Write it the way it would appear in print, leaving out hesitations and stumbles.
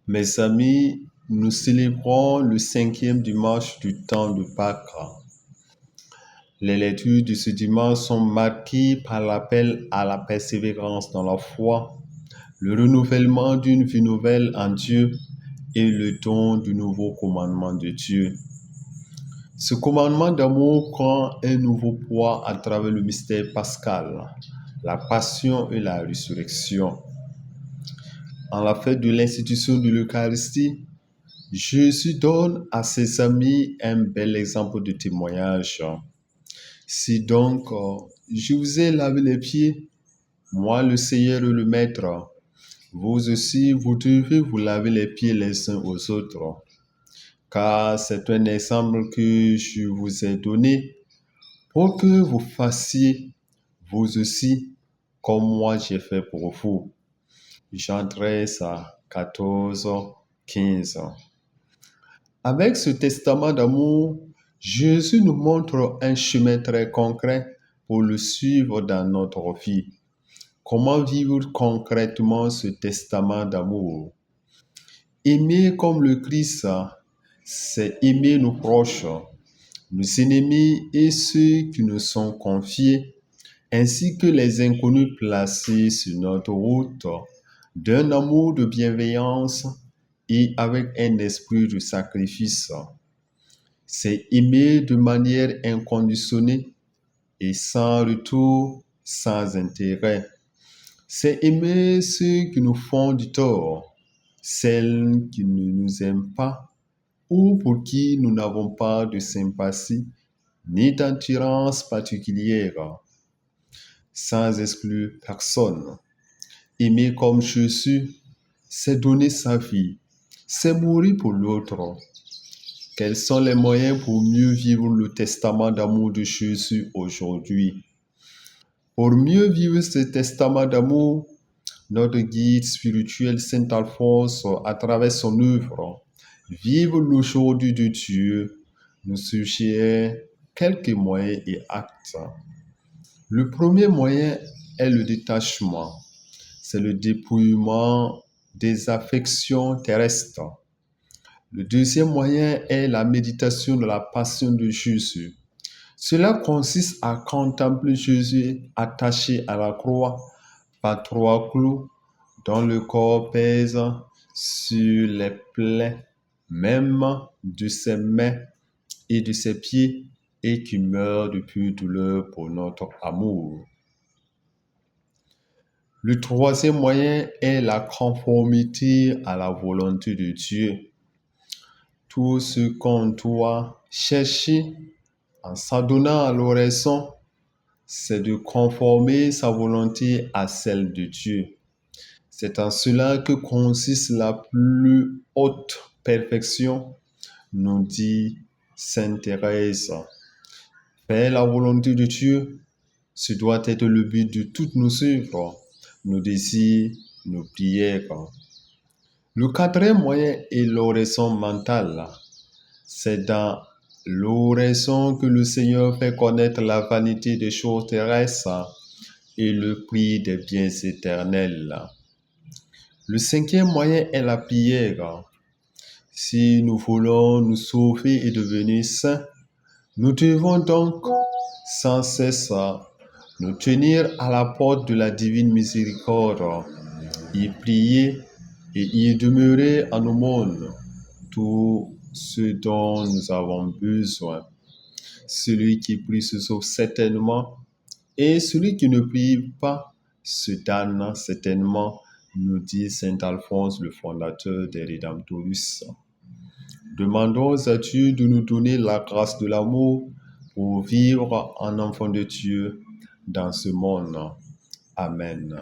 Mes amis, nous célébrons le 5e dimanche du temps de Pâques. Les lectures de ce dimanche sont marquées par l'appel à la persévérance dans la foi, le renouvellement d'une vie nouvelle en Dieu et le don du nouveau commandement de Dieu. Ce commandement d'amour prend un nouveau poids à travers le mystère pascal, la passion et la résurrection. En la fête de l'institution de l'Eucharistie, Jésus donne à ses amis un bel exemple de témoignage. Si donc je vous ai lavé les pieds, moi le Seigneur et le Maître, vous aussi vous devez vous laver les pieds les uns aux autres, car c'est un exemple que je vous ai donné pour que vous fassiez vous aussi comme moi j'ai fait pour vous. Jean 13, 14, 15. Avec ce testament d'amour, Jésus nous montre un chemin très concret pour le suivre dans notre vie. Comment vivre concrètement ce testament d'amour? Aimer comme le Christ, c'est aimer nos proches, nos ennemis et ceux qui nous sont confiés, ainsi que les inconnus placés sur notre route, d'un amour de bienveillance et avec un esprit de sacrifice. C'est aimer de manière inconditionnée et sans retour, sans intérêt. C'est aimer ceux qui nous font du tort, celles qui ne nous aiment pas ou pour qui nous n'avons pas de sympathie ni d'attirance particulière, sans exclure personne. Aimer comme Jésus, c'est donner sa vie, c'est mourir pour l'autre. Quels sont les moyens pour mieux vivre le testament d'amour de Jésus aujourd'hui? Pour mieux vivre ce testament d'amour, notre guide spirituel Saint Alphonse, à travers son œuvre, Vivre l'aujourd'hui de Dieu, nous suggère quelques moyens et actes. Le premier moyen est le détachement. C'est le dépouillement des affections terrestres. Le deuxième moyen est la méditation de la passion de Jésus. Cela consiste à contempler Jésus attaché à la croix par 3 clous dont le corps pèse sur les plaies même de ses mains et de ses pieds et qui meurt de pure douleur pour notre amour. Le troisième moyen est la conformité à la volonté de Dieu. Tout ce qu'on doit chercher en s'adonnant à l'oraison, c'est de conformer sa volonté à celle de Dieu. C'est en cela que consiste la plus haute perfection, nous dit Sainte Thérèse. Faire la volonté de Dieu, ce doit être le but de toutes nos œuvres, nos désirs, nos prières. Le quatrième moyen est l'oraison mentale. C'est dans l'oraison que le Seigneur fait connaître la vanité des choses terrestres et le prix des biens éternels. Le cinquième moyen est la prière. Si nous voulons nous sauver et devenir saints, nous devons donc sans cesse nous tenir à la porte de la divine miséricorde, y prier et y demeurer en aumône tout ce dont nous avons besoin. Celui qui prie se sauve certainement et celui qui ne prie pas se damne certainement, nous dit Saint Alphonse, le fondateur des Rédemptorus. Demandons à Dieu de nous donner la grâce de l'amour pour vivre en enfant de Dieu dans ce monde. Amen.